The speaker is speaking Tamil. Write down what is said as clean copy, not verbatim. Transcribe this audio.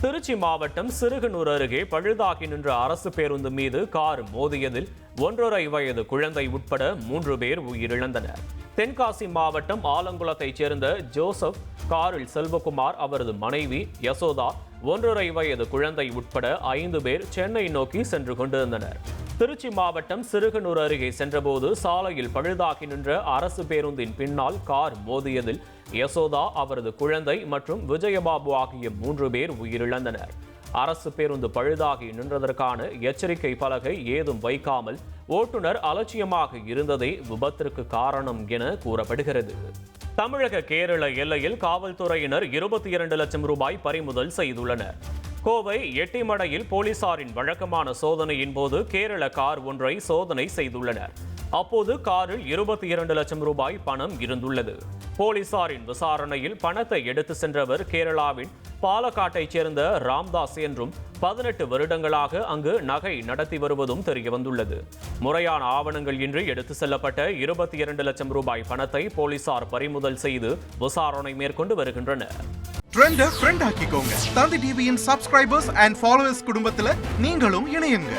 திருச்சி மாவட்டம் சிறுகனூர் அருகே பழுதாகி நின்ற அரசு பேருந்து மீது கார் மோதியதில் 1.5 வயது குழந்தை உட்பட 3 பேர் உயிரிழந்தனர். தென்காசி மாவட்டம் ஆலங்குளத்தைச் சேர்ந்த ஜோசப் காரில் செல்வகுமார், அவரது மனைவி யசோதா, 1.5 வயது குழந்தை உட்பட 5 பேர் சென்னை நோக்கி சென்று கொண்டிருந்தனர். திருச்சி மாவட்டம் சிறுகனூர் அருகே சென்றபோது சாலையில் பழுதாகி நின்ற அரசு பேருந்தின் பின்னால் கார் மோதியதில் யசோதா, அவரது குழந்தை மற்றும் விஜயபாபு ஆகிய 3 பேர் உயிரிழந்தனர். அரசு பேருந்து பழுதாகி நின்றதற்கான எச்சரிக்கை பலகை ஏதும் வைக்காமல் ஓட்டுநர் அலட்சியமாக இருந்ததே விபத்திற்கு காரணம் என கூறப்படுகிறது. தமிழக கேரள எல்லையில் காவல்துறையினர் 22 லட்சம் ரூபாய் பறிமுதல் செய்துள்ளனர். கோவை எட்டிமடையில் போலீசாரின் வழக்கமான சோதனையின் போது கேரள கார் ஒன்றை சோதனை செய்துள்ளனர். அப்போது காரில் 22 லட்சம் ரூபாய் பணம் இருந்துள்ளது. போலீசாரின் விசாரணையில் பணத்தை எடுத்து சென்றவர் கேரளாவின் பாலக்காட்டைச் சேர்ந்த ராம்தாஸ் என்றும் 18 வருடங்களாக அங்கு நகை நடத்தி வருவதும் தெரியவந்துள்ளது. முறையான ஆவணங்கள் இன்றி எடுத்து செல்லப்பட்ட 22 லட்சம் ரூபாய் பணத்தை போலீசார் பறிமுதல் செய்து விசாரணை மேற்கொண்டு வருகின்றனர். ட்ரெண்ட ஃப்ரெண்ட் ஆக்கிக்கோங்க. தந்தி டிவியின் சப்ஸ்கிரைபர்ஸ் அண்ட் ஃபாலோவர்ஸ் குடும்பத்துல நீங்களும் இணையுங்க.